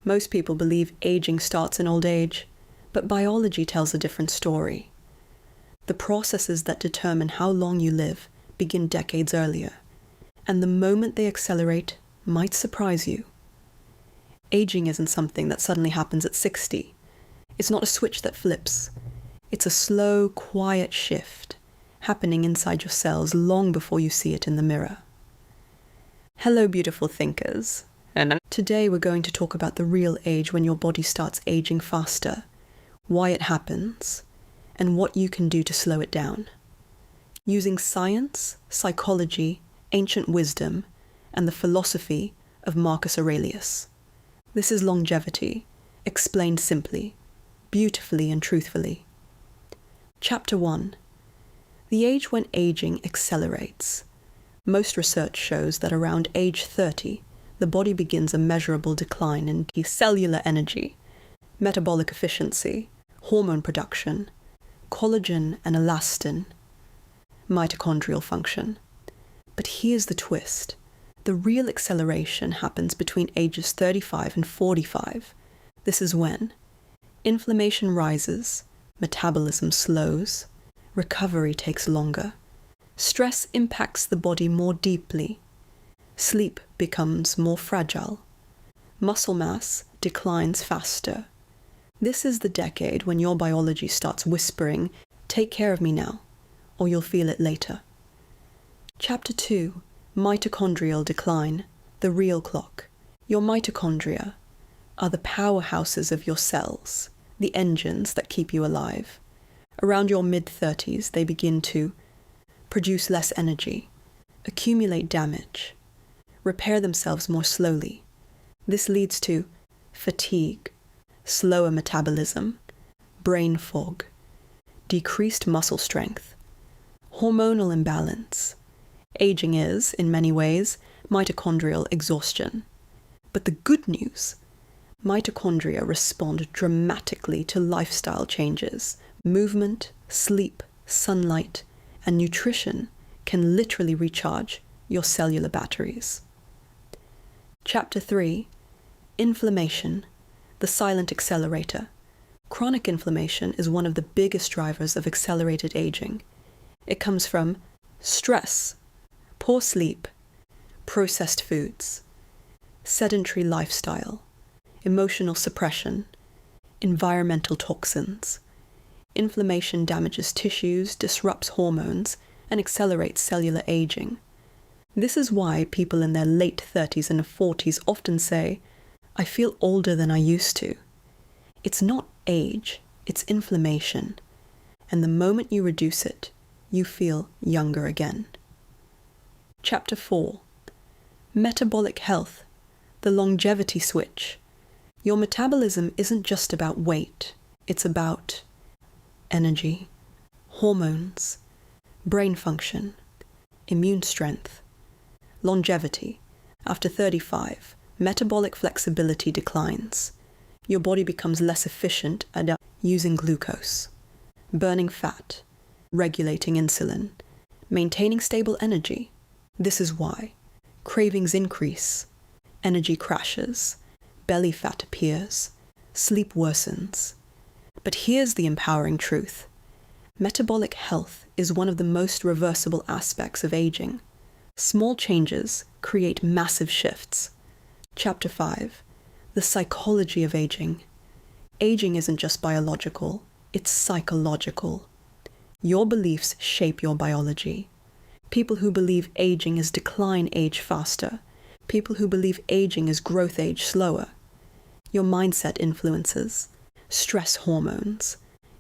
Most people believe aging starts in old age, but biology tells a different story. The processes that determine how long you live begin decades earlier, and the moment they accelerate might surprise you. Aging isn't something that suddenly happens at 60. It's not a switch that flips. It's a slow, quiet shift happening inside your cells long before you see it in the mirror. Hello, beautiful thinkers. And today we're going to talk about the real age when your body starts aging faster, why it happens, and what you can do to slow it down. Using science, psychology, ancient wisdom, and the philosophy of Marcus Aurelius. This is longevity, explained simply, beautifully and truthfully. Chapter 1. The age when aging accelerates. Most research shows that around age 30, the body begins a measurable decline in cellular energy, metabolic efficiency, hormone production, collagen and elastin, mitochondrial function. But here's the twist. The real acceleration happens between ages 35 and 45. This is when inflammation rises, metabolism slows, recovery takes longer, stress impacts the body more deeply, sleep becomes more fragile, muscle mass declines faster. This is the decade when your biology starts whispering, "Take care of me now, or you'll feel it later." Chapter 2. Mitochondrial decline, the real clock. Your mitochondria are the powerhouses of your cells, the engines that keep you alive. Around your mid-30s, they begin to produce less energy, accumulate damage, repair themselves more slowly. This leads to fatigue, slower metabolism, brain fog, decreased muscle strength, hormonal imbalance. Aging is, in many ways, mitochondrial exhaustion. But the good news, mitochondria respond dramatically to lifestyle changes. Movement, sleep, sunlight, and nutrition can literally recharge your cellular batteries. Chapter 3. Inflammation, the silent accelerator. Chronic inflammation is one of the biggest drivers of accelerated aging. It comes from stress, poor sleep, processed foods, sedentary lifestyle, emotional suppression, environmental toxins. Inflammation damages tissues, disrupts hormones, and accelerates cellular aging. This is why people in their late 30s and 40s often say, "I feel older than I used to." It's not age, it's inflammation. And the moment you reduce it, you feel younger again. Chapter 4. Metabolic health, the longevity switch. Your metabolism isn't just about weight, it's about energy, hormones, brain function, immune strength. Longevity. After 35, metabolic flexibility declines. Your body becomes less efficient at using glucose, burning fat, regulating insulin, maintaining stable energy. This is why cravings increase, energy crashes, belly fat appears, sleep worsens. But here's the empowering truth. Metabolic health is one of the most reversible aspects of aging. Small changes create massive shifts. Chapter 5. The psychology of aging. Aging isn't just biological, it's psychological. Your beliefs shape your biology. People who believe aging is decline age faster. People who believe aging is growth age slower. Your mindset influences stress hormones,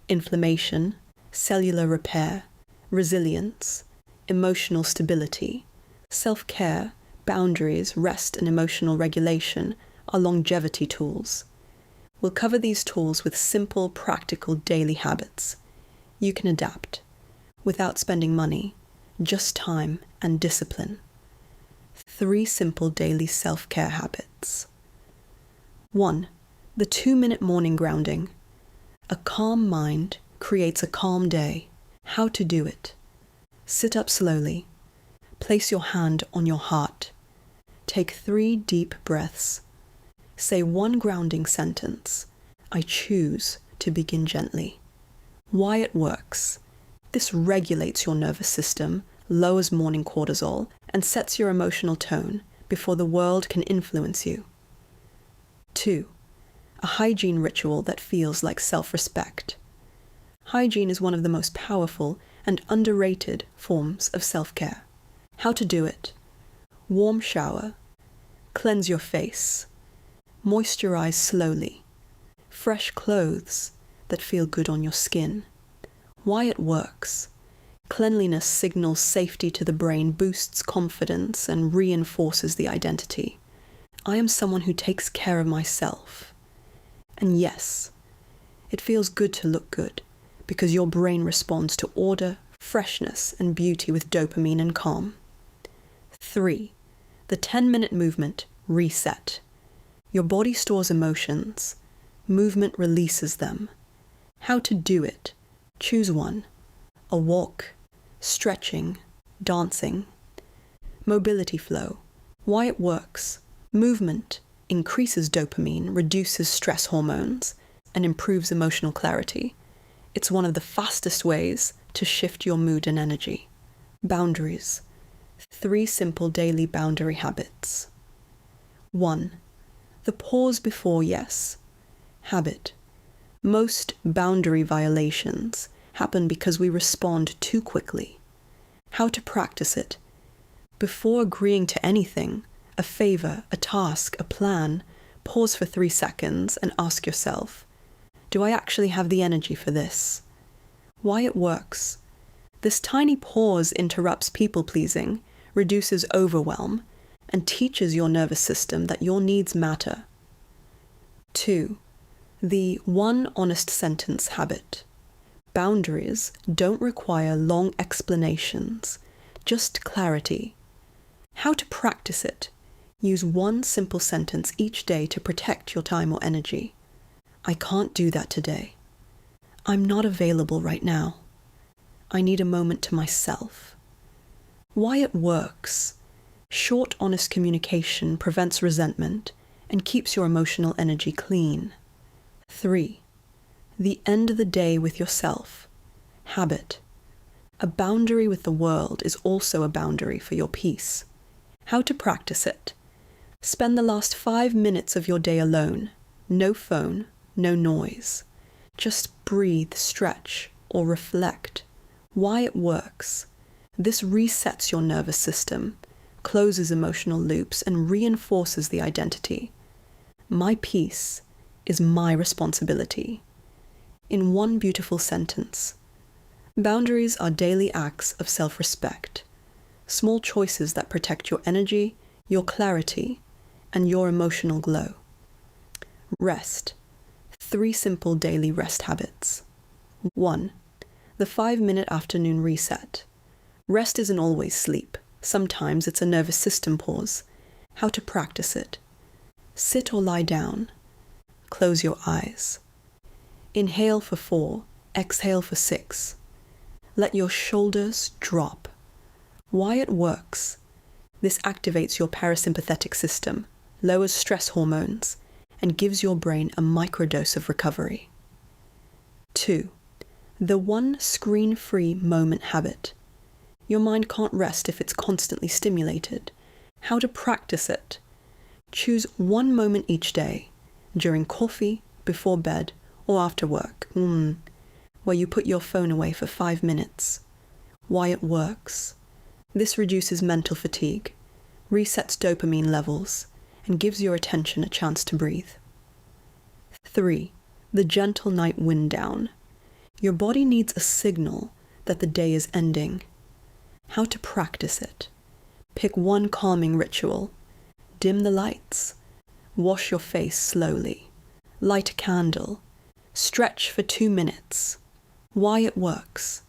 inflammation, cellular repair, resilience, emotional stability, self-care, boundaries, rest, and emotional regulation are longevity tools. We'll cover these tools with simple, practical daily habits. You can adapt without spending money, just time and discipline. 3 simple daily self-care habits. 1. The 2-minute morning grounding. A calm mind creates a calm day. How to do it. Sit up slowly. Place your hand on your heart. Take 3 deep breaths. Say one grounding sentence. I choose to begin gently. Why it works. This regulates your nervous system, lowers morning cortisol, and sets your emotional tone before the world can influence you. 2. A hygiene ritual that feels like self-respect. Hygiene is one of the most powerful and underrated forms of self-care. How to do it. Warm shower. Cleanse your face. Moisturize slowly. Fresh clothes that feel good on your skin. Why it works. Cleanliness signals safety to the brain, boosts confidence, and reinforces the identity. I am someone who takes care of myself. And yes, it feels good to look good, because your brain responds to order, freshness, and beauty with dopamine and calm. 3. The 10-minute movement, reset. Your body stores emotions. Movement releases them. How to do it. Choose one. A walk, stretching, dancing. Mobility flow. Why it works. Movement increases dopamine, reduces stress hormones, and improves emotional clarity. It's one of the fastest ways to shift your mood and energy. Boundaries. 3 simple daily boundary habits. 1. The pause before yes. Habit. Most boundary violations happen because we respond too quickly. How to practice it. Before agreeing to anything, a favor, a task, a plan, pause for 3 seconds and ask yourself, do I actually have the energy for this? Why it works. This tiny pause interrupts people-pleasing, reduces overwhelm, and teaches your nervous system that your needs matter. 2. The one honest sentence habit. Boundaries don't require long explanations, just clarity. How to practice it. Use one simple sentence each day to protect your time or energy. I can't do that today. I'm not available right now. I need a moment to myself. Why it works. Short, honest communication prevents resentment and keeps your emotional energy clean. 3. The end of the day with yourself. Habit. A boundary with the world is also a boundary for your peace. How to practice it. Spend the last 5 minutes of your day alone. No phone, no noise. Just breathe, stretch, or reflect. Why it works. This resets your nervous system, closes emotional loops, and reinforces the identity. My peace is my responsibility. In one beautiful sentence. Boundaries are daily acts of self-respect. Small choices that protect your energy, your clarity, and your emotional glow. Rest. 3 simple daily rest habits. 1. The 5-minute afternoon reset. Rest isn't always sleep. Sometimes it's a nervous system pause. How to practice it. Sit or lie down. Close your eyes. Inhale for 4, exhale for 6. Let your shoulders drop. Why it works. This activates your parasympathetic system, lowers stress hormones, and gives your brain a microdose of recovery. 2. The one screen-free moment habit. Your mind can't rest if it's constantly stimulated. How to practice it. Choose one moment each day, during coffee, before bed, or after work, where you put your phone away for 5 minutes. Why it works. This reduces mental fatigue, resets dopamine levels, and gives your attention a chance to breathe. 3. The gentle night wind down. Your body needs a signal that the day is ending. How to practice it. Pick one calming ritual. Dim the lights. Wash your face slowly. Light a candle. Stretch for 2 minutes. Why it works.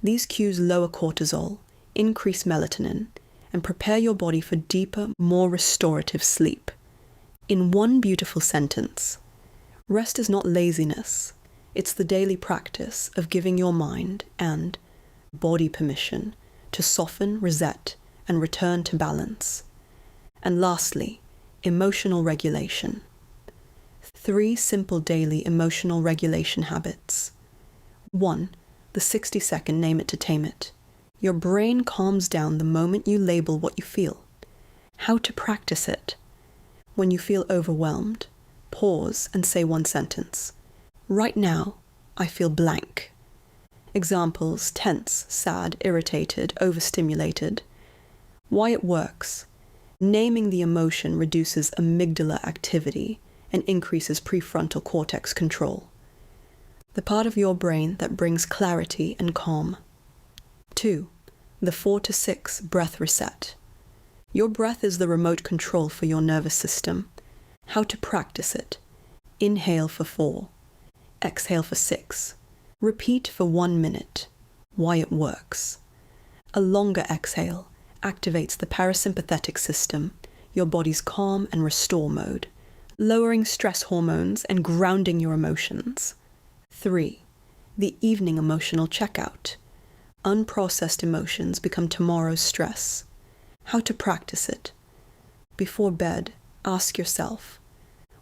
These cues lower cortisol, increase melatonin, and prepare your body for deeper, more restorative sleep. In one beautiful sentence. Rest is not laziness. It's the daily practice of giving your mind and body permission to soften, reset, and return to balance. And lastly, emotional regulation. 3 simple daily emotional regulation habits. 1. The 60-second name it to tame it. Your brain calms down the moment you label what you feel. How to practice it. When you feel overwhelmed, pause and say one sentence. Right now, I feel blank. Examples: tense, sad, irritated, overstimulated. Why it works. Naming the emotion reduces amygdala activity and increases prefrontal cortex control, the part of your brain that brings clarity and calm. 2. The 4 to 6 breath reset. Your breath is the remote control for your nervous system. How to practice it. Inhale for 4. Exhale for 6. Repeat for 1 minute. Why it works. A longer exhale activates the parasympathetic system, your body's calm and restore mode, lowering stress hormones and grounding your emotions. 3. The evening emotional checkout. Unprocessed emotions become tomorrow's stress. How to practice it. Before bed, ask yourself,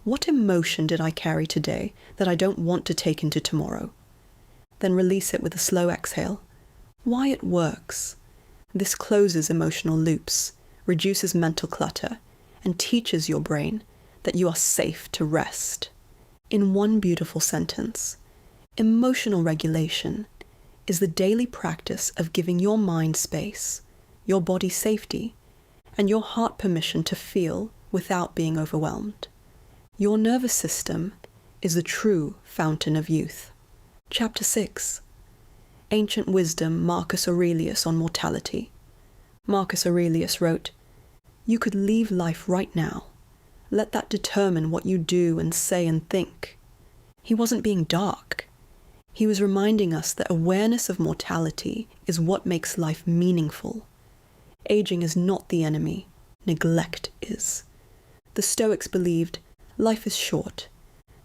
what emotion did I carry today that I don't want to take into tomorrow? Then release it with a slow exhale. Why it works. This closes emotional loops, reduces mental clutter, and teaches your brain that you are safe to rest. In one beautiful sentence, emotional regulation is the daily practice of giving your mind space, your body safety, and your heart permission to feel without being overwhelmed. Your nervous system is the true fountain of youth. Chapter 6. Ancient Wisdom, Marcus Aurelius on Mortality. Marcus Aurelius wrote, "You could leave life right now. Let that determine what you do and say and think." He wasn't being dark. He was reminding us that awareness of mortality is what makes life meaningful. Aging is not the enemy, neglect is. The Stoics believed life is short,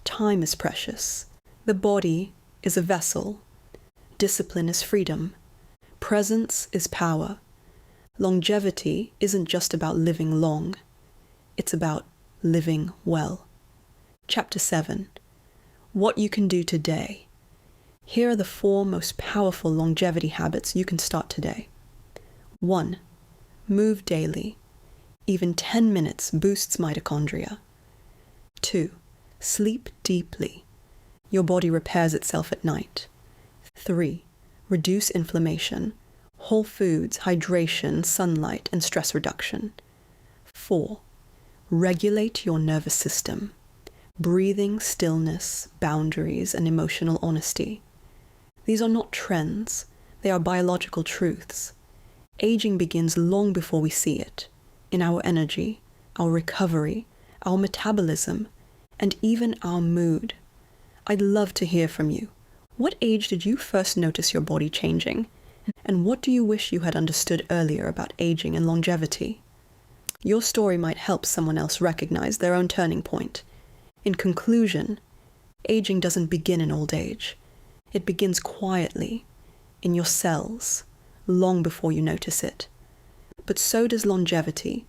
time is precious, the body is a vessel, discipline is freedom, presence is power. Longevity isn't just about living long, it's about living well. Chapter 7. What you can do today. Here are the 4 most powerful longevity habits you can start today. 1. Move daily. Even 10 minutes boosts mitochondria. 2. Sleep deeply. Your body repairs itself at night. 3. Reduce inflammation. Whole foods, hydration, sunlight, and stress reduction. 4. Regulate your nervous system. Breathing, stillness, boundaries, and emotional honesty. These are not trends, they are biological truths. Aging begins long before we see it, in our energy, our recovery, our metabolism, and even our mood. I'd love to hear from you. What age did you first notice your body changing? And what do you wish you had understood earlier about aging and longevity? Your story might help someone else recognize their own turning point. In conclusion, aging doesn't begin in old age. It begins quietly, in your cells, long before you notice it. But so does longevity.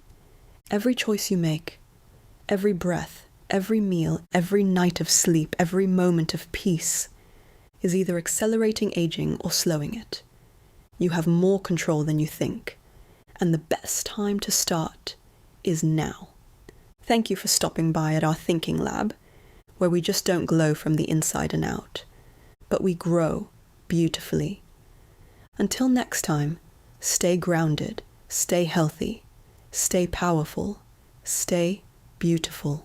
Every choice you make, every breath, every meal, every night of sleep, every moment of peace, is either accelerating aging or slowing it. You have more control than you think, and the best time to start is now. Thank you for stopping by at our thinking lab, where we just don't glow from the inside and out, but we grow beautifully. Until next time, stay grounded, stay healthy, stay powerful, stay beautiful.